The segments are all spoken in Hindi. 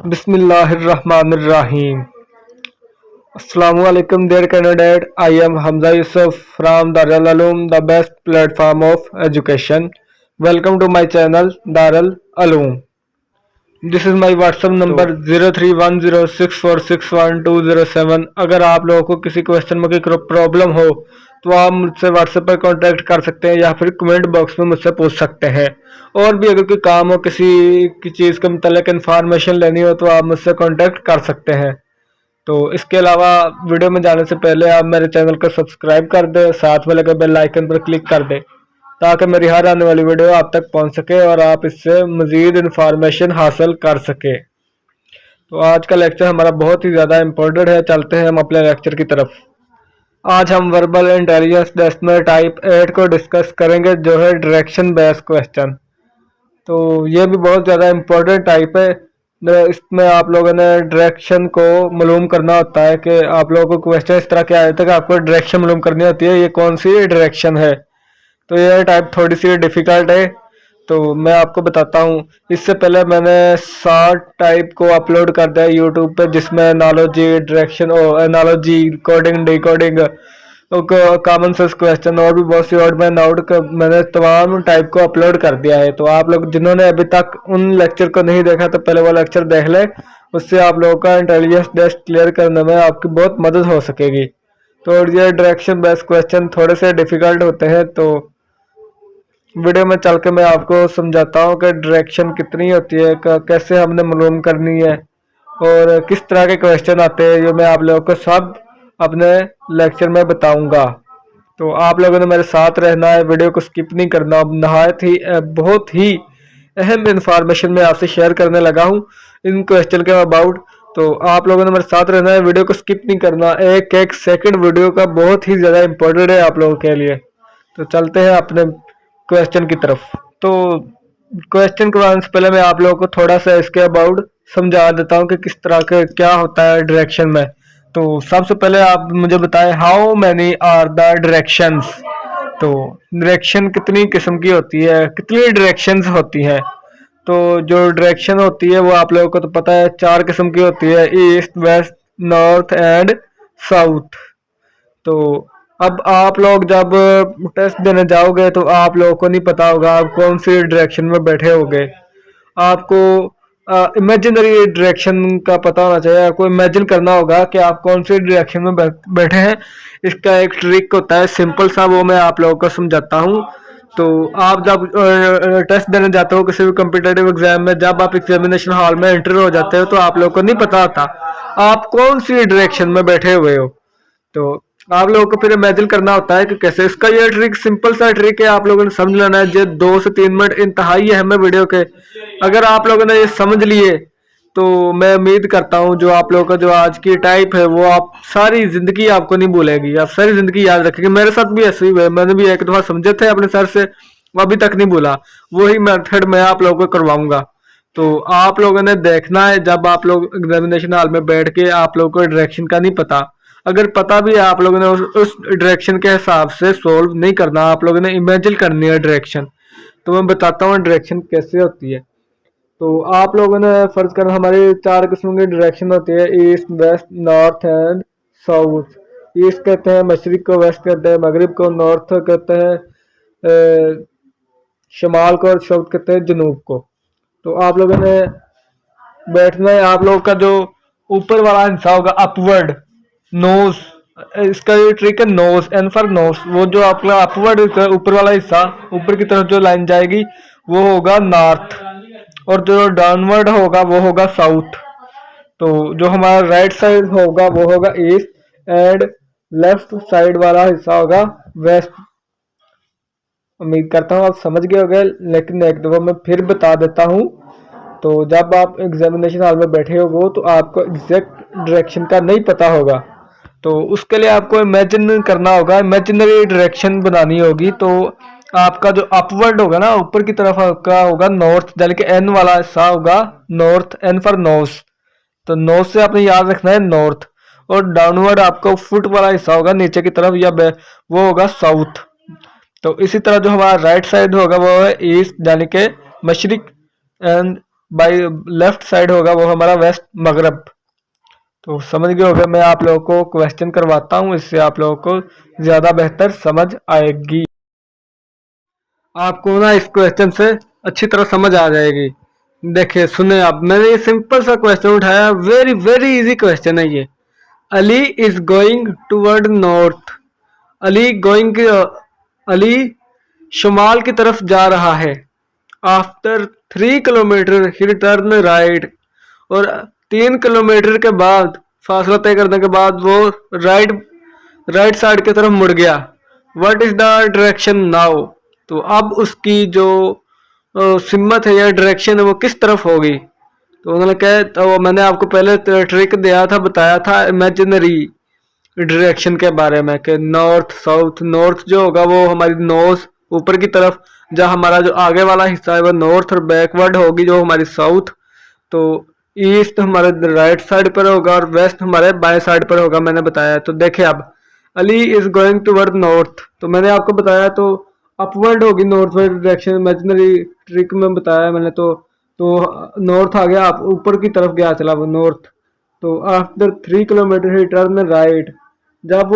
Bismillahirrahmanirrahim. Assalamualaikum dear candidate. I am Hamza Yusuf from Darul Uloom, the best platform of education. Welcome to my channel Darul Uloom. This is my WhatsApp number 03106461 अगर आप लोगों को किसी क्वेश्चन में कोई प्रॉब्लम हो तो आप मुझसे व्हाट्सएप पर कांटेक्ट कर सकते हैं या फिर कमेंट बॉक्स में मुझसे पूछ सकते हैं। और भी अगर कोई काम हो, किसी की चीज़ के मतलब इन्फॉर्मेशन लेनी हो तो आप मुझसे कांटेक्ट कर सकते हैं। तो इसके अलावा वीडियो में जाने से पहले आप मेरे चैनल को सब्सक्राइब कर दें, साथ में लगे बेल आइकन पर क्लिक कर दें ताकि मेरी हर आने वाली वीडियो आप तक पहुंच सके और आप इससे मज़ीद इन्फॉर्मेशन हासिल कर सके। तो आज का लेक्चर हमारा बहुत ही ज़्यादा इम्पोर्टेंट है। चलते हैं हम अपने लेक्चर की तरफ। आज हम वर्बल इंटेलिजेंस टेस्ट में टाइप 8 को डिस्कस करेंगे, जो है डायरेक्शन बेस्ड क्वेश्चन। तो ये भी बहुत ज़्यादा इम्पोर्टेंट टाइप है। इसमें आप लोगों ने डायरेक्शन को मालूम करना होता है कि आप लोगों को क्वेश्चन इस तरह के आए थे कि आपको डायरेक्शन मालूम करनी होती है, ये कौन सी डायरेक्शन है। तो ये टाइप थोड़ी सी डिफ़िकल्ट है, तो मैं आपको बताता हूँ। इससे पहले मैंने 60 टाइप को अपलोड कर दिया यूट्यूब पे, जिसमें एनालॉजी, डायरेक्शन और analogy, coding, decoding, common sense question और भी बहुत सी ऑड मैन आउट का मैंने तमाम टाइप को अपलोड कर दिया है। तो आप लोग जिन्होंने अभी तक उन लेक्चर को नहीं देखा तो पहले वो लेक्चर देख ले, उससे आप लोगों का इंटेलिजेंस टेस्ट क्लियर करने में आपकी बहुत मदद हो सकेगी। तो ये डायरेक्शन बेस्ड क्वेश्चन थोड़े से डिफ़िकल्ट होते हैं, तो वीडियो में चल के मैं आपको समझाता हूँ कि डायरेक्शन कितनी होती है, कैसे हमने मालूम करनी है और किस तरह के क्वेश्चन आते हैं। ये मैं आप लोगों को सब अपने लेक्चर में बताऊंगा। तो आप लोगों ने मेरे साथ रहना है, वीडियो को स्किप नहीं करना। बहुत ही अहम इंफॉर्मेशन मैं आपसे शेयर करने लगा हूँ इन क्वेश्चन के अबाउट। तो आप लोगों ने मेरे साथ रहना है, वीडियो को स्किप नहीं करना। एक एक सेकंड वीडियो का बहुत ही ज़्यादा इम्पोर्टेंट है आप लोगों के लिए। तो चलते हैं अपने क्वेश्चन की तरफ। तो क्वेश्चन करवाने से पहले मैं आप लोगों को थोड़ा सा इसके अबाउट समझा देता हूँ कि किस तरह के क्या होता है डायरेक्शन में। तो सबसे पहले आप मुझे बताएं, how many are the directions. तो डायरेक्शन कितनी किस्म की होती है, कितनी डायरेक्शंस होती हैं। तो जो डायरेक्शन होती है वो आप लोगों को तो पता है 4 किस्म की होती है, east, west, north and south. तो अब आप लोग जब टेस्ट देने जाओगे तो आप लोगों को नहीं पता होगा आप कौन सी डायरेक्शन में बैठे होगे। आपको इमेजिनरी डायरेक्शन का पता होना चाहिए। आपको इमेजिन करना होगा कि आप कौन सी डायरेक्शन में बैठे हैं। इसका एक ट्रिक होता है सिंपल सा, वो मैं आप लोगों को समझाता हूँ। तो आप जब टेस्ट देने जाते हो किसी भी कॉम्पिटिटिव एग्जाम में, जब आप एग्जामिनेशन हॉल में एंटर हो जाते हो तो आप लोगों को नहीं पता होता आप कौन सी डायरेक्शन में बैठे हुए हो। तो आप लोगों को फिर इमेजिन करना होता है कि कैसे। इसका ये ट्रिक सिंपल सा ट्रिक है, आप लोगों ने समझ लेना है। जो 2 से 3 मिनट इंतहाई अहम है वीडियो के, अगर आप लोगों ने ये समझ लिए तो मैं उम्मीद करता हूँ जो आप लोगों का जो आज की टाइप है वो आप सारी जिंदगी आपको नहीं भूलेगी, आप सारी जिंदगी याद रखेंगे। मेरे साथ भी ऐसे ही हुआ, मैंने भी एक दफा समझे थे अपने सर से, वो अभी तक नहीं भूला। वही मेथड मैं आप लोगों को करवाऊंगा। तो आप लोगों ने देखना है, जब आप लोग एग्जामिनेशन हॉल में बैठ के आप लोगों को डायरेक्शन का नहीं पता, अगर पता भी है आप लोगों ने उस डायरेक्शन के हिसाब से सोल्व नहीं करना, आप लोगों ने इमेजिन करनी है डायरेक्शन। तो मैं बताता हूँ डायरेक्शन कैसे होती है। तो आप लोगों ने फर्ज करना, हमारी 4 किस्म की डायरेक्शन होती है, east, west, north and south. East कहते हैं मशरिक को, वेस्ट कहते हैं मगरिब को, नॉर्थ कहते हैं शमाल को और साउथ कहते हैं जनूब को। तो आप लोगों ने बैठना है। आप लोगों का जो ऊपर वाला हिस्सा होगा अपवर्ड नोज, इसका ये ट्रिक है नोज, एन फॉर नोज। वो जो आपका अपवर्ड ऊपर वाला हिस्सा, ऊपर की तरफ जो लाइन जाएगी वो होगा नॉर्थ, और जो डाउनवर्ड होगा वो होगा साउथ। तो जो हमारा राइट साइड होगा वो होगा ईस्ट एंड लेफ्ट साइड वाला हिस्सा होगा वेस्ट। उम्मीद करता हूँ आप समझ गए होंगे, लेकिन एक दफा मैं फिर बता देता हूँ। तो जब आप एग्जामिनेशन हॉल में बैठे हो तो आपको एग्जैक्ट डायरेक्शन का नहीं पता होगा, तो उसके लिए आपको इमेजिन करना होगा, इमेजिनरी डायरेक्शन बनानी होगी। तो आपका जो अपवर्ड होगा ना, ऊपर की तरफ का होगा नॉर्थ, यानी कि एन वाला हिस्सा होगा नॉर्थ, एन फॉर नॉर्थ। तो नॉर्थ से आपने याद रखना है नॉर्थ, और डाउनवर्ड आपका फुट वाला हिस्सा होगा नीचे की तरफ, या वो होगा साउथ। तो इसी तरह जो हमारा राइट साइड होगा वो है ईस्ट, यानी कि मशरिक, एंड बाई लेफ्ट साइड होगा वो हमारा वेस्ट मगरब। तो समझ गए होगा। मैं आप लोगों को क्वेश्चन करवाता हूँ, इससे आप लोगों को ज़्यादा बेहतर समझ आएगी। आपको ना इस क्वेश्चन से अच्छी तरह समझ आ जाएगी। देखिए सुने आप, मैंने ये सिंपल सा क्वेश्चन उठाया, वेरी वेरी इजी क्वेश्चन है ये। Ali is going toward north. Ali going, Ali शुमाल की तरफ जा रहा है। आफ्टर 3 किलोमीटर ही टर्न राइट। और 3 किलोमीटर के बाद, फासला तय करने के बाद वो राइट राइट साइड की तरफ मुड़ गया। What is the direction now. तो अब उसकी जो सिमत है या डायरेक्शन है वो किस तरफ होगी। तो उन्होंने कहा, तो मैंने आपको पहले ट्रिक दिया था, बताया था इमेजिनरी डायरेक्शन के बारे में कि नॉर्थ साउथ। नॉर्थ जो होगा वो हमारी नोज ऊपर की तरफ, जहाँ हमारा जो आगे वाला हिस्सा है वो नॉर्थ, और बैकवर्ड होगी जो हमारी साउथ। तो ईस्ट हमारे राइट साइड पर होगा और वेस्ट हमारे बाएं साइड पर होगा, मैंने बताया। तो देखिए अब Ali is going toward north, तो मैंने आपको बताया तो अपवर्ड होगी north word direction, imaginary trick में बताया मैंने। तो नॉर्थ आ गया, आप ऊपर की तरफ गया चला वो नॉर्थ। तो आफ्टर 3 किलोमीटर ही टर्न राइट। जब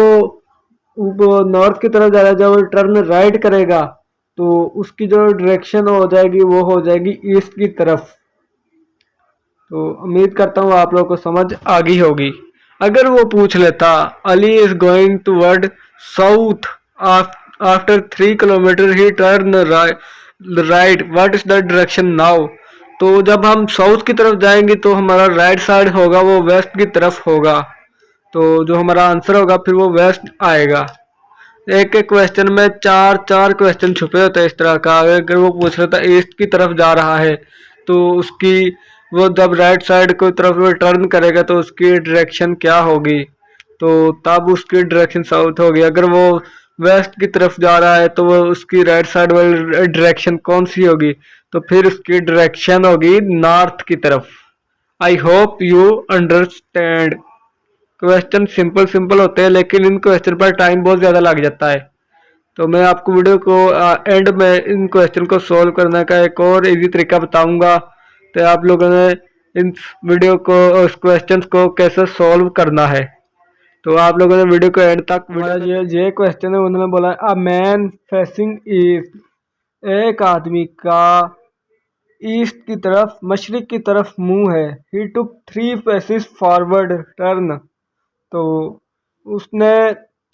वो नॉर्थ की तरफ जा रहा है, जब वो टर्न राइट करेगा तो उसकी जो डायरेक्शन हो जाएगी वो हो जाएगी ईस्ट की तरफ। तो उम्मीद करता हूँ आप लोगों को समझ आ गई होगी। अगर वो पूछ लेता Ali is going toward south after 3 kilometre ही turn right, what is the direction now. तो जब हम साउथ की तरफ जाएंगे तो हमारा राइट साइड होगा वो वेस्ट की तरफ होगा। तो जो हमारा आंसर होगा फिर वो वेस्ट आएगा। एक एक क्वेश्चन में चार चार क्वेश्चन छुपे होते हैं इस तरह का। अगर वो पूछ रहा था ईस्ट की तरफ जा रहा है तो उसकी, वो जब राइट साइड की तरफ वो टर्न करेगा तो उसकी डायरेक्शन क्या होगी। तो तब उसकी डायरेक्शन साउथ होगी। अगर वो वेस्ट की तरफ जा रहा है तो वो उसकी राइट साइड वाली डायरेक्शन कौन सी होगी। तो फिर उसकी डायरेक्शन होगी नॉर्थ की तरफ। I hope you understand. Question simple simple होते हैं लेकिन इन क्वेश्चन पर टाइम बहुत ज़्यादा लग जाता है। तो मैं आपको वीडियो को एंड में इन क्वेश्चन को सॉल्व करने का एक और इजी तरीका बताऊंगा। तो आप लोगों ने इन वीडियो को, उस क्वेश्चन को कैसे सॉल्व करना है। तो आप लोगों ने वीडियो को एंड तक, ये क्वेश्चन है, उन्होंने बोला अ मैन फेसिंग ईस्ट, एक आदमी का ईस्ट की तरफ, मशरिक की तरफ मुंह है। ही टुक 3 पेसेस फॉरवर्ड टर्न। तो उसने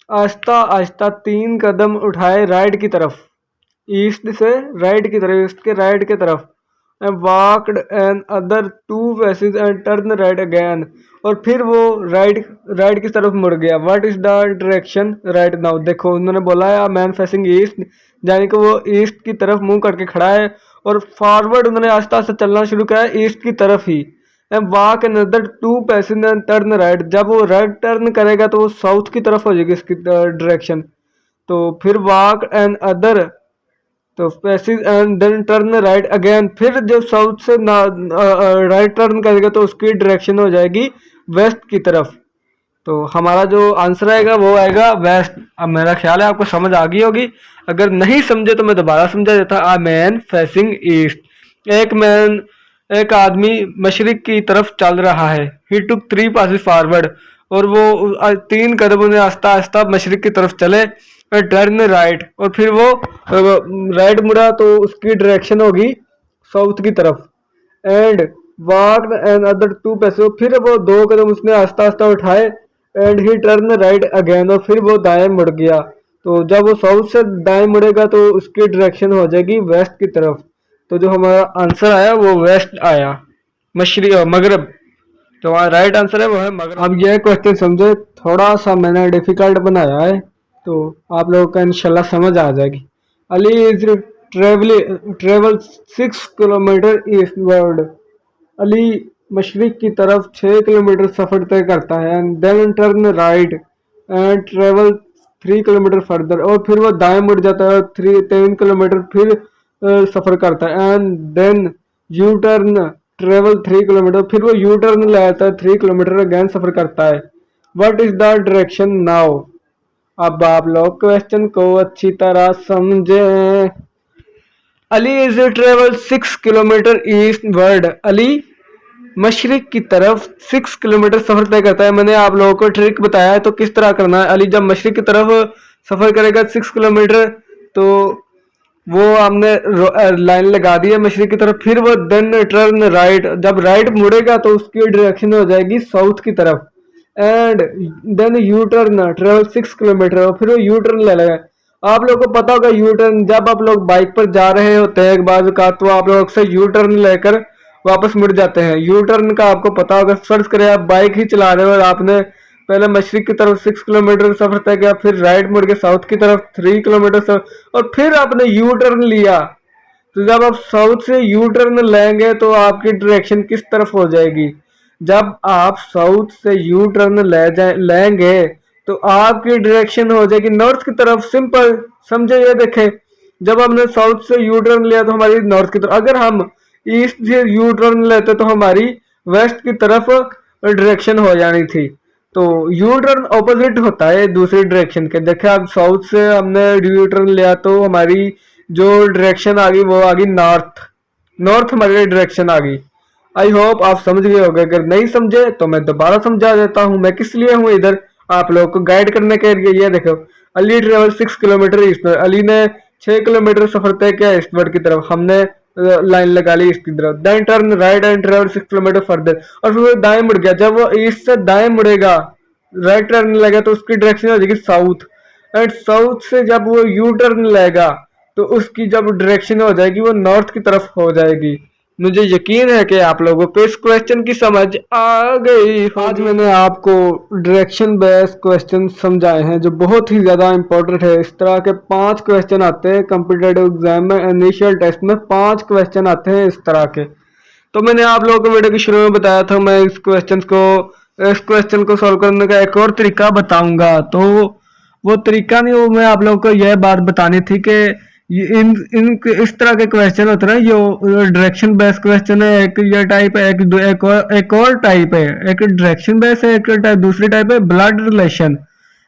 आहिस्ता आहिस्ता 3 कदम उठाए राइट की तरफ, ईस्ट से राइट की तरफ, ईस्ट के राइट की तरफ। And walked another 2 paces and turn right again. और फिर वो राइट राइट की तरफ मुड़ गया। What is the direction right now. देखो उन्होंने बोला है मैन फेसिंग ईस्ट, यानी कि वो ईस्ट की तरफ मुंह करके खड़ा है और फॉरवर्ड उन्होंने आहिस्ता आहिस्ता चलना शुरू किया है ईस्ट की तरफ ही। And walk another 2 paces and turn right. जब वो राइट टर्न करेगा तो वो साउथ की तरफ हो जाएगी इसकी डायरेक्शन। तो फिर walk another, two paces and then turn right again. फिर जब साउथ से राइट टर्न करेगा तो उसकी डायरेक्शन हो जाएगी वेस्ट की तरफ। तो हमारा जो आंसर आएगा वो आएगा वेस्ट। अब मेरा ख्याल है आपको समझ आ गई होगी। अगर नहीं समझे तो मैं दोबारा समझा देता। आ मैन फेसिंग ईस्ट, एक आदमी मशरिक की तरफ चल रहा है। ही टुक 3 पेसेस फॉरवर्ड, और वो 3 कदम उन्हें आस्ता आस्ता मशरिक की तरफ चले। टर्न राइट, और फिर वो राइट मुड़ा तो उसकी डायरेक्शन होगी साउथ की तरफ। And walk another 2 paces, फिर वो 2 कदम उसने आस्ता आस्ता उठाए। And he turn right again, और फिर वो दाएं मुड़ गया। तो जब वो साउथ से दाएं मुड़ेगा तो उसकी डायरेक्शन हो जाएगी वेस्ट की तरफ। तो जो हमारा आंसर आया वो वेस्ट आया, मगरब। तो हमारा राइट आंसर है वो है मगरब। अब यह क्वेश्चन समझो, थोड़ा सा मैंने डिफिकल्ट बनाया है तो आप लोगों का इंशाल्लाह समझ आ जाएगी। Ali is travel 6 kilometre eastward. Ali मशरिक की तरफ 6 किलोमीटर सफ़र तय करता है। And then turn right and travel 3 kilometre further, और फिर वो दाएं मुड़ जाता है 3 किलोमीटर फिर सफ़र करता है। And then you turn travel 3 kilometre, फिर वो यू टर्न ले आता है 3 किलोमीटर अगेन सफ़र करता है। What is the direction now. अब आप लोग क्वेश्चन को अच्छी तरह समझें। Ali is travel 6 kilometre east. Ali मशरिक की तरफ 6 किलोमीटर सफर तय करता है। मैंने आप लोगों को ट्रिक बताया है तो किस तरह करना है। अली जब मशरिक की तरफ सफर करेगा 6 किलोमीटर, तो वो हमने लाइन लगा दी है मशरिक की तरफ। फिर वो देन टर्न राइट, जब राइट मुड़ेगा तो उसकी डायरेक्शन हो जाएगी साउथ की तरफ। And then you turn travel 6 kilometre, और फिर वो यू टर्न ले लेगा। आप लोगों को पता होगा यू टर्न, जब आप लोग बाइक पर जा रहे होते हैं एक बार का, तो आप लोग अक्सर यू टर्न लेकर वापस मुड़ जाते हैं। यू टर्न का आपको पता होगा, फर्ज करें आप बाइक ही चला रहे हो और आपने पहले मशरिक की तरफ 6 किलोमीटर सफर तय किया, फिर राइट मुड़ के साउथ की तरफ 3 किलोमीटर सफर, और फिर आपने यू टर्न लिया। तो जब आप साउथ से यू टर्न लेंगे तो आपकी डायरेक्शन किस तरफ हो जाएगी। जब आप साउथ से यू टर्न लेंगे तो आपकी डायरेक्शन हो जाएगी नॉर्थ की तरफ। सिंपल समझे, ये देखें, जब हमने साउथ से यू टर्न लिया तो हमारी नॉर्थ की तरफ, अगर हम ईस्ट से यू टर्न लेते तो हमारी वेस्ट की तरफ डायरेक्शन हो जानी थी। तो यू टर्न ऑपोजिट होता है दूसरी डायरेक्शन के। देखे आप, साउथ से हमने यू टर्न लिया तो हमारी जो डायरेक्शन आ गई वो आ गई नॉर्थ। नॉर्थ हमारी डायरेक्शन आ गई। आई होप आप समझ गए होंगे। अगर नहीं समझे तो मैं दोबारा समझा देता हूँ। मैं किस लिए हूँ इधर, आप लोगों को गाइड करने के लिए। ये देखो, Ali travel 6 kilometre eastward. Ali ने 6 किलोमीटर सफर तय किया ईस्टवर्ड की तरफ। हमने लाइन लगा ली इसकी तरफ। Then turn right and travel 6 kilometre further, और फिर वो दाएं मुड़ गया। जब वो ईस्ट से दाएं मुड़ेगा, राइट टर्न लेगा, तो उसकी डायरेक्शन हो जाएगी साउथ। एंड साउथ से जब वो यू टर्न लेगा तो उसकी जब डायरेक्शन हो जाएगी वो नॉर्थ की तरफ हो जाएगी। मुझे यकीन है कि आप लोगों को इस क्वेश्चन की समझ आ गई। आज मैंने आपको डायरेक्शन बेस्ड क्वेश्चन समझाए हैं जो बहुत ही ज़्यादा इंपॉर्टेंट है। इस तरह के 5 क्वेश्चन आते हैं कॉम्पिटिटिव एग्जाम में, इनिशियल टेस्ट में 5 क्वेश्चन आते हैं इस तरह के। तो मैंने आप लोगों को वीडियो के शुरू में बताया था मैं इस क्वेश्चन को सॉल्व करने का एक और तरीका बताऊंगा। तो वो तरीका नहीं, वो मैं आप लोगों को यह बात बतानी थी कि इन इन इस तरह के क्वेश्चन होते हैं जो डायरेक्शन बेस्ड क्वेश्चन है। एक ये टाइप है, एक और टाइप है। एक डायरेक्शन बेस्ड है, एक टाइप दूसरी टाइप है ब्लड रिलेशन।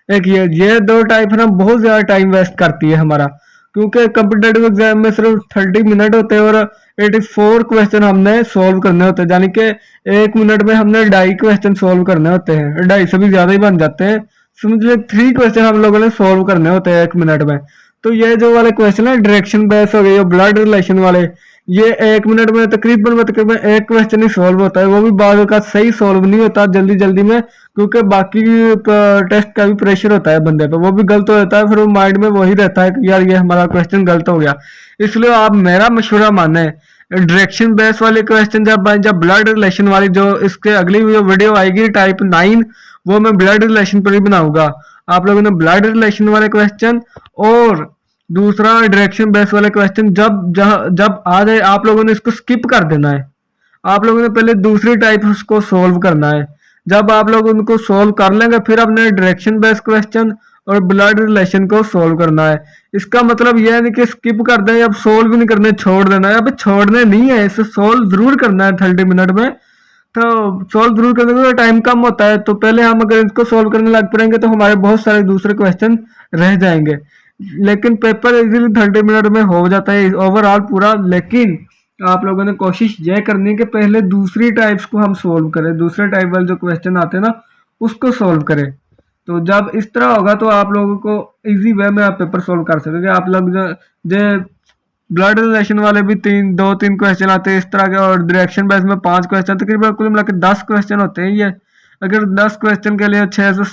एक ये दो टाइप है ना, बहुत ज्यादा टाइम वेस्ट करती है हमारा, क्योंकि कॉम्पिटेटिव एग्जाम में सिर्फ 30 मिनट होते हैं और 84 क्वेश्चन हमने सोल्व करने होते हैं। यानी कि 1 मिनट में हमने 2.5 क्वेश्चन सोल्व करने होते हैं, 2.5 से भी ज्यादा ही बन जाते हैं। समझिए 3 क्वेश्चन हम लोगों ने सोल्व करने होते हैं 1 मिनट में। तो ये जो वाले क्वेश्चन है डायरेक्शन बेस हो गए, ब्लड रिलेशन वाले, ये 1 मिनट में तकरीबन एक क्वेश्चन ही सोल्व होता है। वो भी बाद का सही सोल्व नहीं होता जल्दी जल्दी में, क्योंकि बाकी टेस्ट का भी प्रेशर होता है बंदे पे, वो भी गलत हो जाता है। फिर वो माइंड में वही रहता है कि यार ये हमारा क्वेश्चन गलत हो गया। इसलिए आप मेरा मशवरा माने, डायरेक्शन बेस वाले क्वेश्चन जब ब्लड रिलेशन वाली, जो इसके अगली वीडियो आएगी टाइप 9, वो मैं ब्लड रिलेशन पर ही बनाऊंगा। आप लोगों ने ब्लड रिलेशन वाले क्वेश्चन और दूसरा डायरेक्शन बेस वाले क्वेश्चन जब आ जाए, आप लोगों ने इसको स्किप कर देना है। आप लोगों ने पहले दूसरी टाइप उसको सोल्व करना है। जब आप लोग उनको सोल्व कर लेंगे, फिर अपने डायरेक्शन बेस क्वेश्चन और ब्लड रिलेशन को सोल्व करना है। इसका मतलब यह नहीं कि स्किप कर दें, अब सोल्व भी नहीं करने, छोड़ देना है। अब छोड़ने नहीं है, इसे सोल्व जरूर करना है 30 मिनट में। तो सोल्व जरूर करने का टाइम कम होता है, तो पहले हम अगर इसको सोल्व करने लग पड़ेंगे तो हमारे बहुत सारे दूसरे क्वेश्चन रह जाएंगे। लेकिन पेपर इजीली 30 मिनट में हो जाता है ओवरऑल पूरा। लेकिन आप लोगों ने कोशिश यह करनी है कि पहले दूसरी टाइप्स को हम सोल्व करें, दूसरे टाइप वाले जो क्वेश्चन आते हैं ना उसको सोल्व करें। तो जब इस तरह होगा तो आप लोगों को इजी वे में आप पेपर सोल्व कर सकेंगे। आप लोग जो ब्लड रिलेशन वाले भी 2-3 क्वेश्चन आते हैं इस तरह के, और डायरेक्शन बेस में 5 क्वेश्चन, तकरीबन कुल मिलाकर 10 क्वेश्चन होते हैं ये। अगर 10 क्वेश्चन के लिए 6 से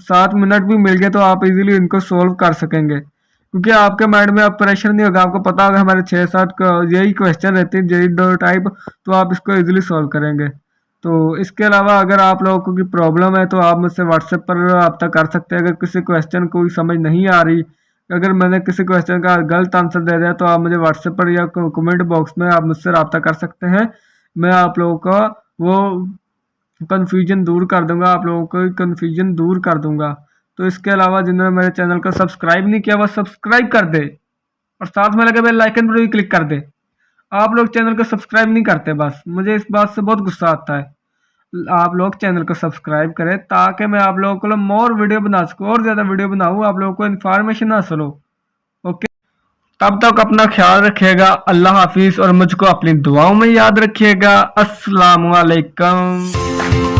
7 मिनट भी मिल गए तो आप इजीली इनको सोल्व कर सकेंगे, क्योंकि आपके माइंड में अब प्रेशर नहीं होगा। आपको पता होगा हमारे 6-7 यही क्वेश्चन रहते हैं, यही 2 टाइप, तो आप इसको इजीली सोल्व करेंगे। तो इसके अलावा अगर आप लोगों को कोई प्रॉब्लम है तो आप मुझसे व्हाट्सएप पर रब्ता कर सकते हैं। अगर किसी क्वेश्चन कोई समझ नहीं आ रही, अगर मैंने किसी क्वेश्चन का गलत आंसर दे दिया, तो आप मुझे व्हाट्सएप पर या कमेंट बॉक्स में आप मुझसे रब्ता कर सकते हैं। मैं आप लोगों का वो कन्फ्यूजन दूर कर दूंगा, आप लोगों को कन्फ्यूजन दूर कर दूंगा। तो इसके अलावा जिन्होंने मेरे चैनल को सब्सक्राइब नहीं किया, वह सब्सक्राइब कर दे और साथ में लगे बेल आइकन पर भी क्लिक कर दे। आप लोग चैनल को सब्सक्राइब नहीं करते, बस मुझे इस बात से बहुत गुस्सा आता है। आप लोग चैनल को सब्सक्राइब करें ताकि मैं आप लोगों को मोर वीडियो बना सकूँ, और ज़्यादा वीडियो बनाऊँ, आप लोगों को इन्फॉर्मेशन हासिल हो। ओके, तब तक अपना ख्याल रखिएगा। अल्लाह हाफिज और मुझको अपनी दुआओं में याद रखिएगा। अस्सलामु अलैकुम।